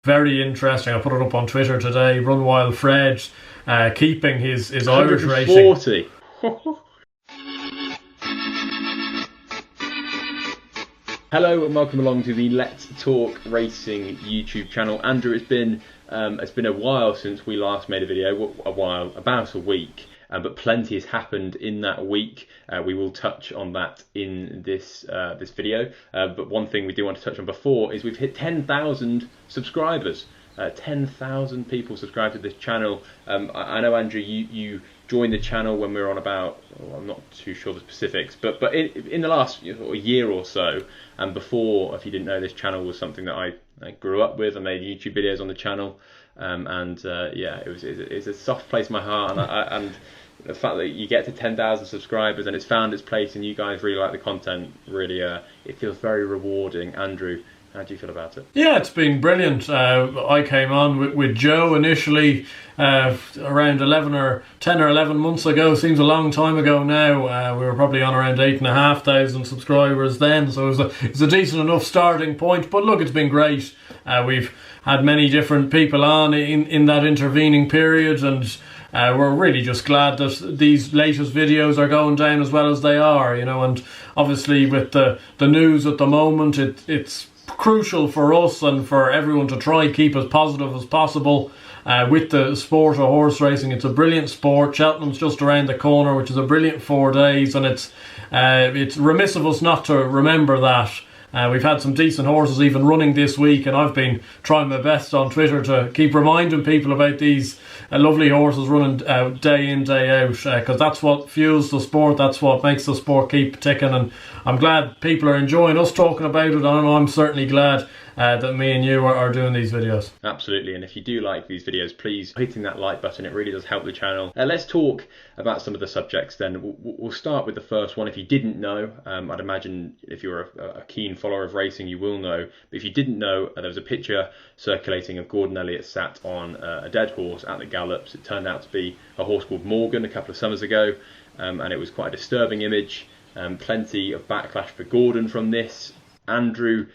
Very interesting. I put it up on Twitter today. Run Wild Fred keeping his Irish racing. 140. Hello and welcome along to the Let's Talk Racing YouTube channel. Andrew, it's been a while since we last made a video. About a week. But plenty has happened in that week. We will touch on that in this video. But one thing we do want to touch on before is we've hit 10,000 subscribers. 10,000 people subscribe to this channel. I know, Andrew, you joined the channel when we were on about, I'm not too sure the specifics, but in the last year or so, and before, if you didn't know, this channel was something that I grew up with. I made YouTube videos on the channel, yeah, it's a soft place in my heart, and the fact that you get to 10,000 subscribers and it's found its place and you guys really like the content, really, it feels very rewarding. Andrew, how do you feel about it? Yeah, it's been brilliant. I came on with Joe initially around 10 or 11 months ago. Seems a long time ago now. We were probably on around 8,500 subscribers then, so it was a decent enough starting point. But look, it's been great. We've had many different people on in that intervening period, and we're really just glad that these latest videos are going down as well as they are, and obviously with the news at the moment, it's crucial for us and for everyone to try keep as positive as possible with the sport of horse racing. It's a brilliant sport. Cheltenham's just around the corner, which is a brilliant 4 days, and it's remiss of us not to remember that. We've had some decent horses even running this week, and I've been trying my best on Twitter to keep reminding people about these lovely horses running day in, day out, because that's what fuels the sport, that's what makes the sport keep ticking, and I'm glad people are enjoying us talking about it, and I'm certainly glad that me and you are doing these videos. Absolutely, and if you do like these videos, please hitting that like button, it really does help the channel. Let's talk about some of the subjects then. We'll start with the first one. If you didn't know, I'd imagine if you're a keen follower of racing you will know, but if you didn't know, there was a picture circulating of Gordon Elliott sat on a dead horse at the Gallops. It turned out to be a horse called Morgan a couple of summers ago, and it was quite a disturbing image. Plenty of backlash for Gordon from this. Andrew,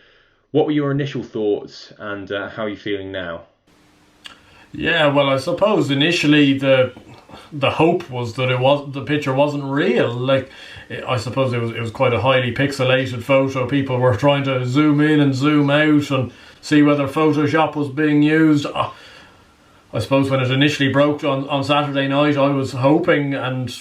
what were your initial thoughts, and how are you feeling now? Yeah, well, I suppose initially the hope was that the picture wasn't real. Like, I suppose it was quite a highly pixelated photo. People were trying to zoom in and zoom out and see whether Photoshop was being used. I suppose when it initially broke on Saturday night, I was hoping and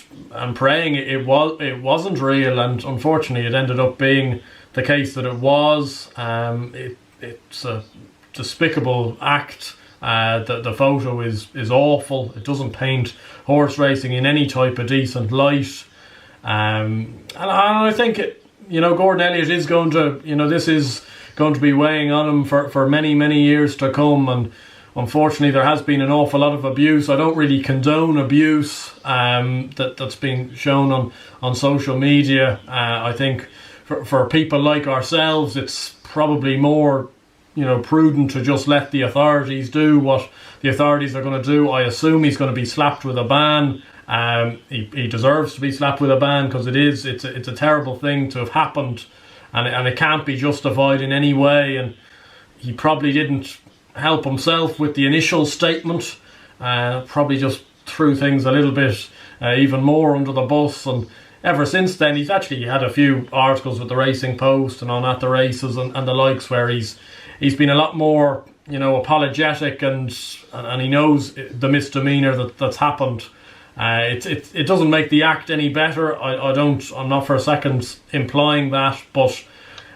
praying it wasn't real, and unfortunately it ended up being the case that it was. It's a despicable act. The photo is awful. It doesn't paint horse racing in any type of decent light. And I think Gordon Elliott is going to, this is going to be weighing on him for many, many years to come. And unfortunately, there has been an awful lot of abuse. I don't really condone abuse that's been shown on social media. I think for people like ourselves, it's probably more prudent to just let the authorities do what the authorities are going to do. I assume he's going to be slapped with a ban. He deserves to be slapped with a ban, because it's a terrible thing to have happened, and it can't be justified in any way. And he probably didn't help himself with the initial statement. Probably just threw things a little bit even more under the bus, and ever since then he's actually had a few articles with the Racing Post and on At the Races and the likes, where he's been a lot more apologetic, and he knows the misdemeanor that's happened. It doesn't make the act any better. I'm not for a second implying that, but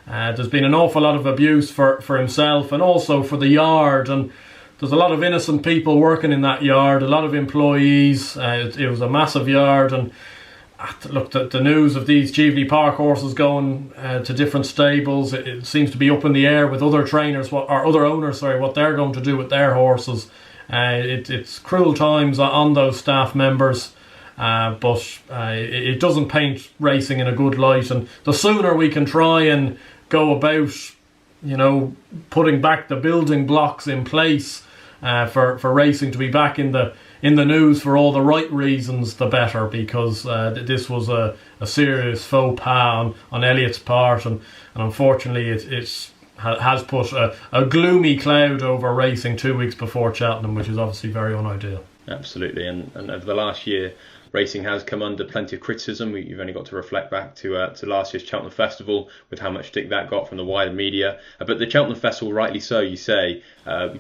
there's been an awful lot of abuse for himself and also for the yard, and there's a lot of innocent people working in that yard, a lot of employees. It was a massive yard, and look, the news of these Cheveley Park horses going to different stables, it seems to be up in the air with other trainers, other owners, what they're going to do with their horses. It's cruel times on those staff members, but it doesn't paint racing in a good light. And the sooner we can try and go about, putting back the building blocks in place for racing to be back in the news for all the right reasons, the better, because this was a serious faux pas on Elliott's part, and unfortunately has put a gloomy cloud over racing 2 weeks before Cheltenham, which is obviously very unideal. Absolutely, and over the last year, racing has come under plenty of criticism. You've only got to reflect back to last year's Cheltenham Festival with how much stick that got from the wider media. But the Cheltenham Festival, rightly so, you say,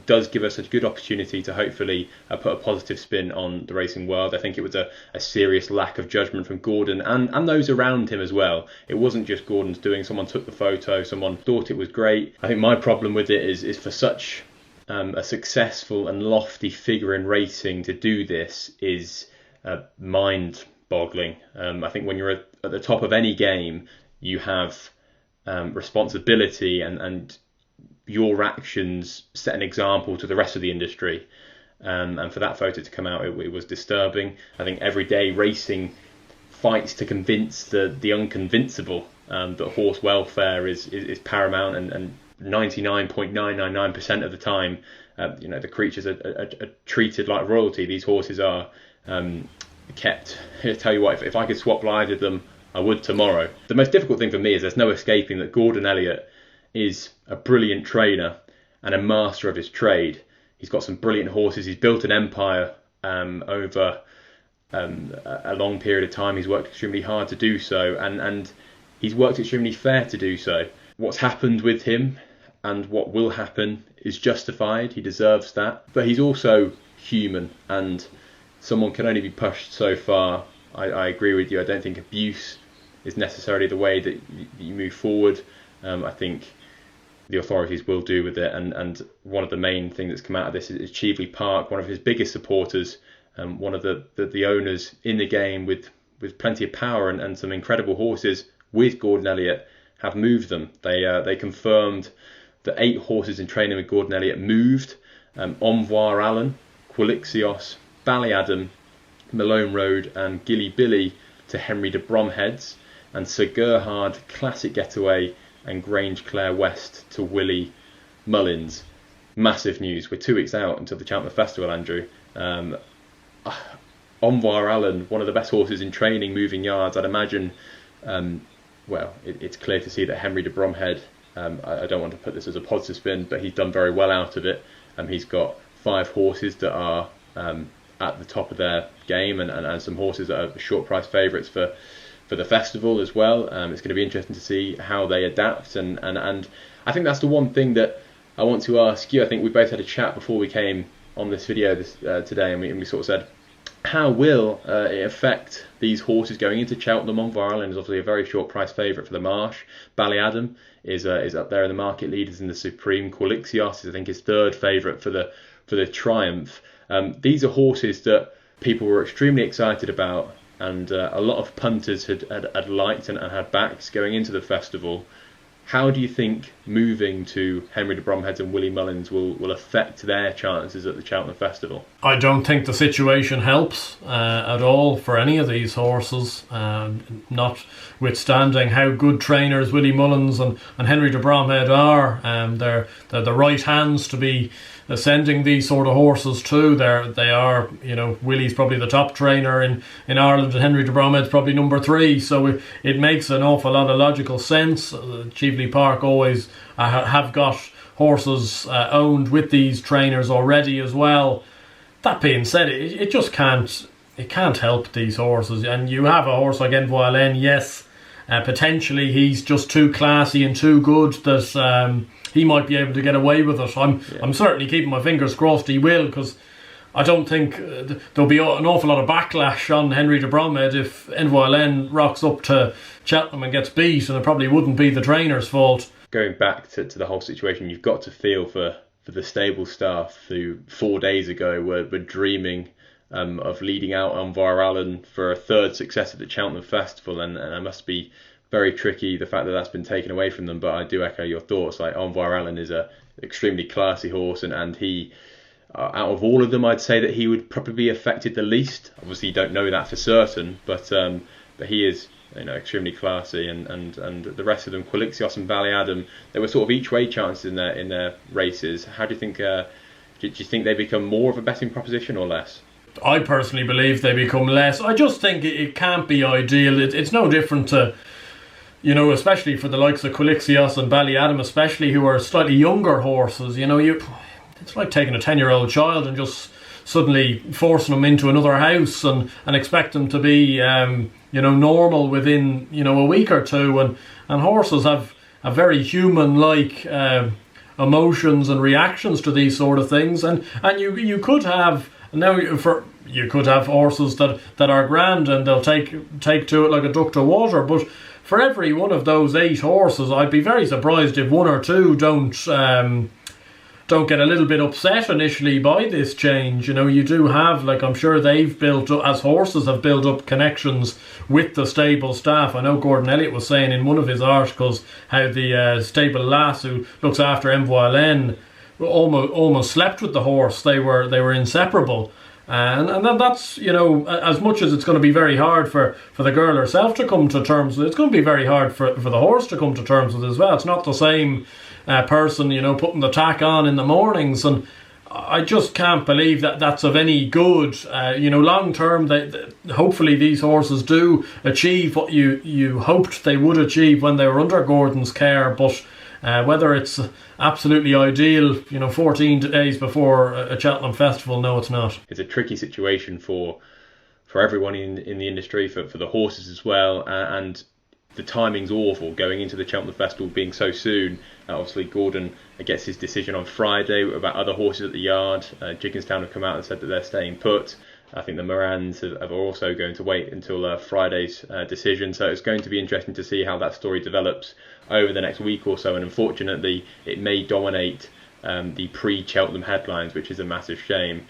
does give us a good opportunity to hopefully put a positive spin on the racing world. I think it was a serious lack of judgment from Gordon and those around him as well. It wasn't just Gordon's doing. Someone took the photo, someone thought it was great. I think my problem with it is for such a successful and lofty figure in racing to do this is mind-boggling. I think when you're at the top of any game, you have responsibility, and your actions set an example to the rest of the industry. And for that photo to come out, it was disturbing. I think every day racing fights to convince the unconvincible that horse welfare is paramount, and 99.999% of the time, the creatures are treated like royalty. These horses are kept. I tell you what, if I could swap lives with them, I would tomorrow. The most difficult thing for me is there's no escaping that Gordon Elliott is a brilliant trainer and a master of his trade. He's got some brilliant horses. He's built an empire over a long period of time. He's worked extremely hard to do so, and he's worked extremely fair to do so. What's happened with him and what will happen is justified. He deserves that. But he's also human, and someone can only be pushed so far. I agree with you. I don't think abuse is necessarily the way that you move forward. I think the authorities will do with it. And one of the main things that's come out of this is Cheveley Park, one of his biggest supporters, one of the owners in the game with plenty of power and some incredible horses with Gordon Elliott, have moved them. They confirmed that 8 horses in training with Gordon Elliott moved. Envoi Allen, Quilixios, Ballyadam, Malone Road and Guily to Henry de Bromhead's, and Sir Gerhard, Classic Getaway and Grangeclare West to Willie, Mullins. Massive news. We're 2 weeks out until the Cheltenham Festival, Andrew. Envoi Allen, one of the best horses in training, moving yards. I'd imagine, it's clear to see that Henry de Bromhead, I don't want to put this as a positive spin, but he's done very well out of it. He's got 5 horses that are at the top of their game, and some horses that are short price favourites for the festival as well. It's going to be interesting to see how they adapt, and I think that's the one thing that I want to ask you. I think we both had a chat before we came on this video today, and we sort of said, how will it affect these horses going into Cheltenham? Envoi Allen is obviously a very short price favourite for the Marsh. Ballyadam is up there in the market leaders in the Supreme. Quilixios is, I think, his 3rd favourite for the Triumph. These are horses that people were extremely excited about, and a lot of punters had liked and had backs going into the festival. How do you think moving to Henry de Bromhead and Willie Mullins will affect their chances at the Cheltenham Festival? I don't think the situation helps at all for any of these horses, notwithstanding how good trainers Willie Mullins and Henry de Bromhead are. They're the right hands to be sending these sort of horses to. They are, Willie's probably the top trainer in Ireland, and Henry de Bromhead's probably number 3. So it makes an awful lot of logical sense. Cheveley Park always have got horses owned with these trainers already as well. That being said, it just can't help these horses. And you have a horse like Envoi Allen, yes, potentially he's just too classy and too good that he might be able to get away with it. I'm certainly keeping my fingers crossed he will, because I don't think there'll be an awful lot of backlash on Henry de Bromhead if Envoi Allen rocks up to Cheltenham and gets beat, and it probably wouldn't be the trainer's fault. Going back to the whole situation, you've got to feel for the stable staff who 4 days ago were dreaming of leading out Envoi Allen for a 3rd success at the Cheltenham Festival, and it must be very tricky, the fact that that's been taken away from them. But I do echo your thoughts. Like, Envoi Allen is a extremely classy horse, and he, out of all of them, I'd say that he would probably be affected the least. Obviously, you don't know that for certain, but he is, extremely classy, and the rest of them, Quilixios and Ballyadam, they were sort of each way chances in their races. How do you think? Do you think they become more of a betting proposition or less? I personally believe they become less. I just think it can't be ideal. It's no different to you know, especially for the likes of Quilixios and Ballyadam, especially, who are slightly younger horses, you know, it's like taking a 10-year-old child and just suddenly forcing them into another house and expect them to be, you know, normal within, you know, a week or two. And horses have a very human-like emotions and reactions to these sort of things. And you could have you could have horses that are grand and they'll take to it like a duck to water, but for every one of those 8 horses, I'd be very surprised if 1 or 2 don't get a little bit upset initially by this change. You know, you do have, like, I'm sure they've built up, as horses have built up connections with the stable staff. I know Gordon Elliott was saying in one of his articles how the stable lass who looks after Envoi almost slept with the horse. They were inseparable. And that's, you know, as much as it's going to be very hard for the girl herself to come to terms with, it's going to be very hard for the horse to come to terms with as well. It's not the same person, you know, putting the tack on in the mornings. And I just can't believe that that's of any good. You know, long term, hopefully these horses do achieve what you hoped they would achieve when they were under Gordon's care. But whether it's absolutely ideal, you know, 14 days before a Cheltenham festival, no, it's not. It's a tricky situation for everyone in the industry, for the horses as well, and the timing's awful going into the Cheltenham festival being so soon. Obviously, Gordon gets his decision on Friday about other horses at the yard. Jigginstown have come out and said that they're staying put. I think the Morans are also going to wait until Friday's decision. So it's going to be interesting to see how that story develops over the next week or so. And unfortunately, it may dominate the pre-Cheltenham headlines, which is a massive shame.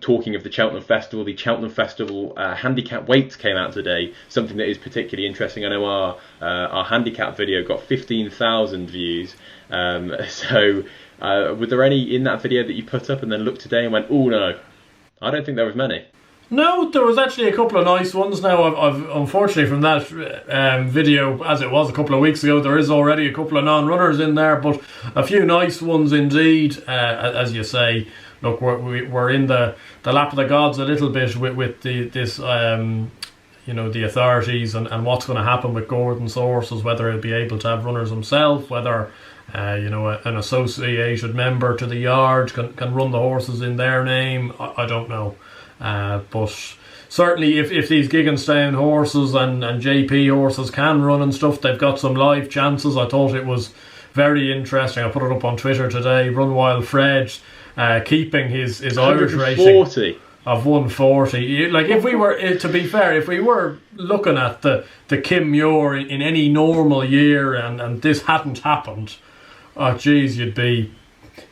Talking of the Cheltenham Festival handicap weights came out today, something that is particularly interesting. I know our handicap video got 15,000 views. So were there any in that video that you put up and then looked today and went, oh no? I don't think there was many. No, there was actually a couple of nice ones. Now, I've unfortunately from that video, as it was a couple of weeks ago, there is already a couple of non-runners in there, but a few nice ones indeed. As you say, look, we're in the lap of the gods a little bit with this you know, the authorities and what's going to happen with Gordon's horses, whether he'll be able to have runners himself, whether you know, an associated member to the yard can run the horses in their name. I don't know. But certainly if these Gigginstown horses and JP horses can run and stuff, they've got some live chances. I thought it was very interesting. I put it up on Twitter today. Run Wild Fred keeping his Irish racing of 140. Like, if we were, to be fair, if we were looking at the Kim Muir in any normal year and this hadn't happened, oh geez, you'd be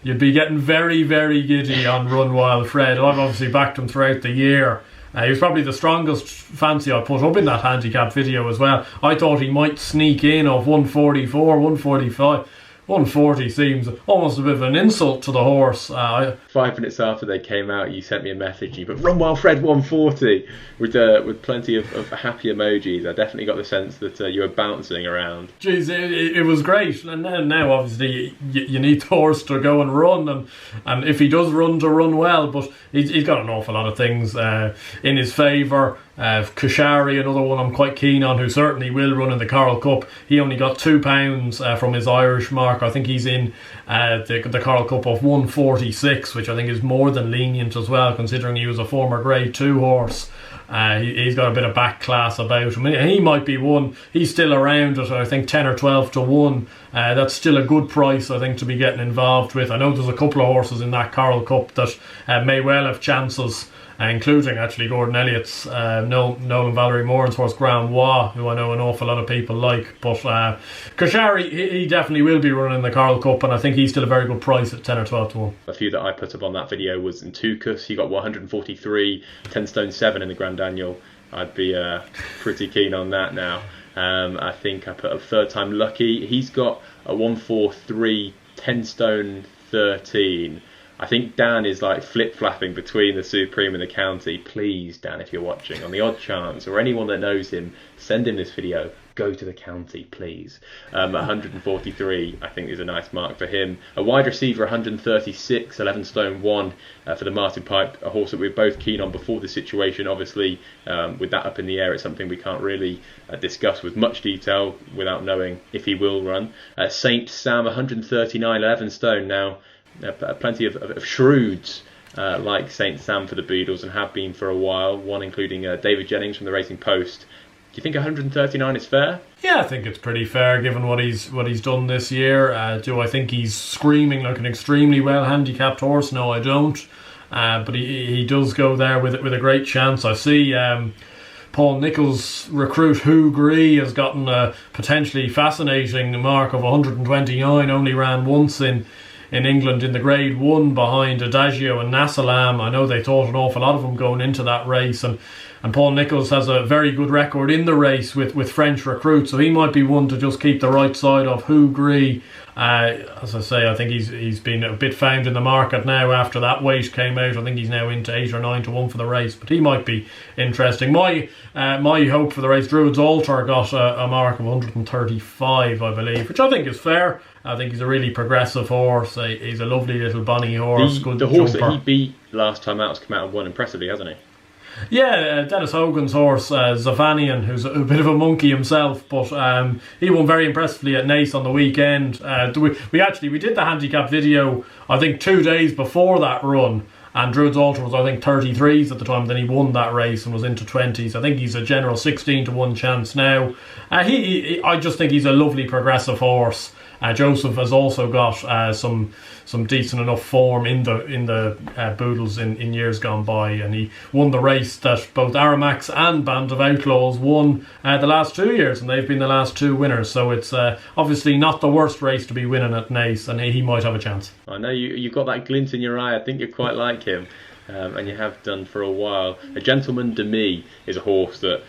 getting very, very giddy on Run Wild Fred. I've obviously backed him throughout the year. He was probably the strongest fancy I put up in that handicap video as well. I thought he might sneak in of 144, 145. 140 seems almost a bit of an insult to the horse. 5 minutes after they came out, you sent me a message. You put Run Wild Fred 140 with plenty of happy emojis. I definitely got the sense that you were bouncing around. Jeez, it was great. And now obviously you need the horse to go and run, and if he does run, to run well. But he's got an awful lot of things in his favour. Kashari, another one I'm quite keen on, who certainly will run in the Coral Cup. He only got £2 from his Irish mark. I think he's in the Coral Cup of 146, which I think is more than lenient as well, considering he was a former Grade 2 horse. He's got a bit of back class about him. He might be one. He's still around at, I think, 10 or 12 to 1. That's still a good price, I think, to be getting involved with. I know there's a couple of horses in that Coral Cup that may well have chances, including actually Gordon Elliott's Nolan Valerie Moran's horse Grangeclare, who I know an awful lot of people like. But Kashari, he definitely will be running the Coral Cup, and I think he's still a very good price at 10 or 12 to 1. A few that I put up on that video was Ntukus. He got 143, 10 stone 7 in the Grand Annual. I'd be pretty keen on that now. I think I put up Third Time Lucky. He's got a 143, 10 stone 13. I think Dan is like flip-flapping between the Supreme and the County. Please, Dan, if you're watching, on the odd chance, or anyone that knows him, send him this video. Go to the county, please. 143, I think, is a nice mark for him. A wide receiver, 136, 11 stone 1 for the Martin Pipe, a horse that we were both keen on before the situation. Obviously, with that up in the air, it's something we can't really discuss with much detail without knowing if he will run. Saint Sam, 139, 11 stone now. Plenty of shrewds like Saint Sam for the Beadles, and have been for a while, one including David Jennings from the Racing Post. Do you think 139 is fair? Yeah, I think it's pretty fair given what he's done this year. Do I think he's screaming like an extremely well handicapped horse? No, I don't. But he does go there with a great chance. I see Paul Nicholls' recruit Guily has gotten a potentially fascinating mark of 129. Only ran once in England in the Grade 1 behind Adagio and Nassalam. I know they thought an awful lot of him going into that race, and Paul Nicholls has a very good record in the race with French recruits, so he might be one to just keep the right side of Guily. As I say, I think he's been a bit found in the market now after that weight came out. I think he's now into 8 or 9 to 1 for the race, but he might be interesting. My hope for the race, Druid's Altar got a mark of 135, I believe, which I think is fair. I think he's a really progressive horse. He's a lovely little bunny horse. The horse that he beat last time out has come out and won impressively, hasn't he? Yeah, Dennis Hogan's horse, Zavanian, who's a bit of a monkey himself, but he won very impressively at Naas on the weekend. We did the handicap video, I think 2 days before that run, and Druid's Altar was, I think, 33s at the time. Then he won that race and was into 20s. I think he's a general 16 to 1 chance now. I just think he's a lovely progressive horse. Joseph has also got some decent enough form in the Boodles in years gone by, and he won the race that both Aramax and Band of Outlaws won the last 2 years, and they've been the last 2 winners. So it's obviously not the worst race to be winning at Naas, and he might have a chance. I know you've got that glint in your eye. I think you quite like him, and you have done for a while. A Gentleman de Me is a horse that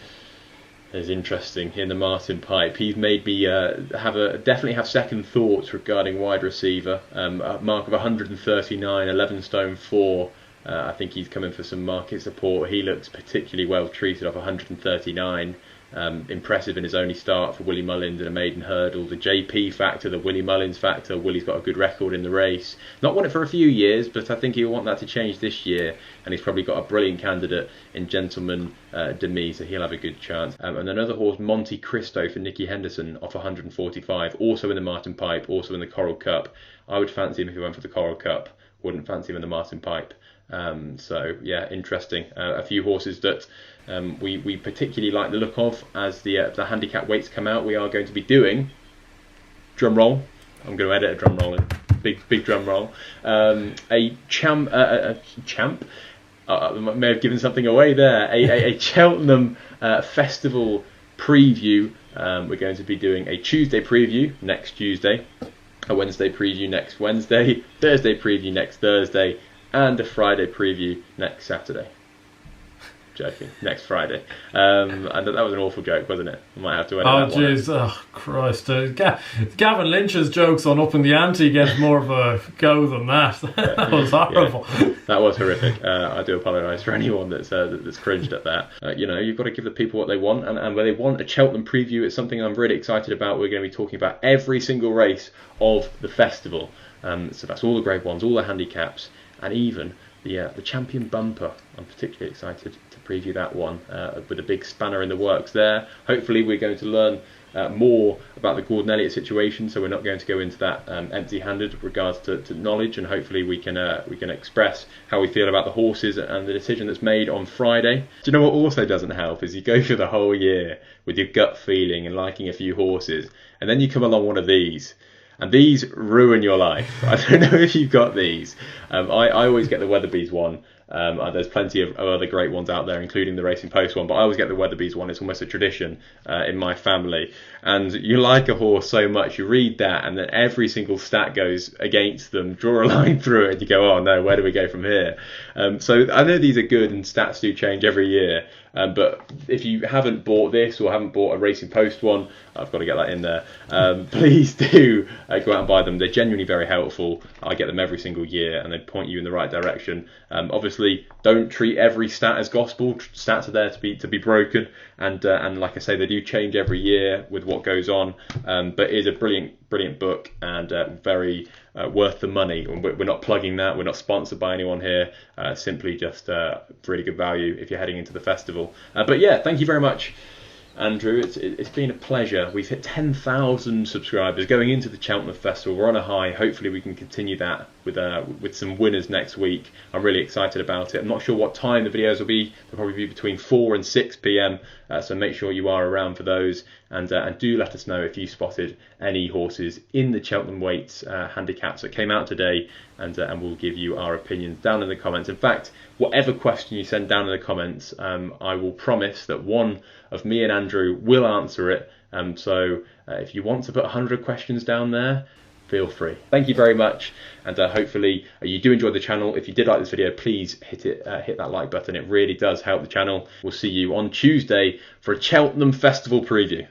is interesting in the Martin Pipe. He's made me definitely have second thoughts regarding wide receiver. A mark of 139, 11 stone 4. I think he's coming for some market support. He looks particularly well treated off 139. Impressive in his only start for Willie Mullins in a maiden hurdle. The JP factor, the Willie Mullins factor. Willie's got a good record in the race. Not won it for a few years, but I think he'll want that to change this year. And he's probably got a brilliant candidate in Gentleman de Me, so he'll have a good chance. And another horse, Monte Cristo for Nicky Henderson, off 145. Also in the Martin Pipe, also in the Coral Cup. I would fancy him if he went for the Coral Cup. Wouldn't fancy him in the Martin Pipe. So yeah, interesting. A few horses that we particularly like the look of as the handicap weights come out. We are going to be doing, drum roll, I'm going to edit a drum roll in, big drum roll, a champ, I may have given something away there, a Cheltenham Festival preview. We're going to be doing a Tuesday preview next Tuesday, a Wednesday preview next Wednesday, Thursday preview next Thursday, and a Friday preview next Saturday. Joking, next Friday. And that was an awful joke, wasn't it? I might have to edit that one. Oh, jeez. Oh, Christ. Gavin Lynch's jokes on Up in the Ante gets more of a go than that. That was horrible. Yeah. That was horrific. I do apologise for anyone that's cringed at that. You've got to give the people what they want, and where they want a Cheltenham preview, it's something I'm really excited about. We're going to be talking about every single race of the festival. So that's all the Grade 1s, all the handicaps, and even the champion bumper. I'm particularly excited to preview that one with a big spanner in the works there. Hopefully we're going to learn more about the Gordon Elliott situation, so we're not going to go into that empty-handed with regards to knowledge, and hopefully we can express how we feel about the horses and the decision that's made on Friday. Do you know what also doesn't help is you go through the whole year with your gut feeling and liking a few horses, and then you come along one of these, and these ruin your life. I don't know if you've got these. I always get the Weatherby's one. There's plenty of other great ones out there, including the Racing Post one, but I always get the Weatherby's one. It's almost a tradition in my family. And you like a horse so much, you read that, and then every single stat goes against them. Draw a line through it, and you go, oh no, where do we go from here? So I know these are good, and stats do change every year. But if you haven't bought this or haven't bought a Racing Post one, I've got to get that in there. Please do go out and buy them. They're genuinely very helpful. I get them every single year, and they point you in the right direction. Obviously, don't treat every stat as gospel. Stats are there to be broken, and like I say, they do change every year with what goes on. But it is a brilliant book, and very worth the money. We're not plugging that. We're not sponsored by anyone here. Simply just really good value if you're heading into the festival. But yeah, thank you very much, Andrew. It's been a pleasure. We've hit 10,000 subscribers going into the Cheltenham Festival. We're on a high. Hopefully we can continue that with some winners next week. I'm really excited about it. I'm not sure what time the videos will be. They'll probably be between 4 and 6 p.m. So make sure you are around for those, and do let us know if you spotted any horses in the Cheltenham Weights handicaps that came out today, and we'll give you our opinions down in the comments. In fact, whatever question you send down in the comments, I will promise that one of me and Andrew will answer it. So if you want to put 100 questions down there, feel free. Thank you very much, and hopefully you do enjoy the channel. If you did like this video, please hit that like button. It really does help the channel. We'll see you on Tuesday for a Cheltenham Festival preview.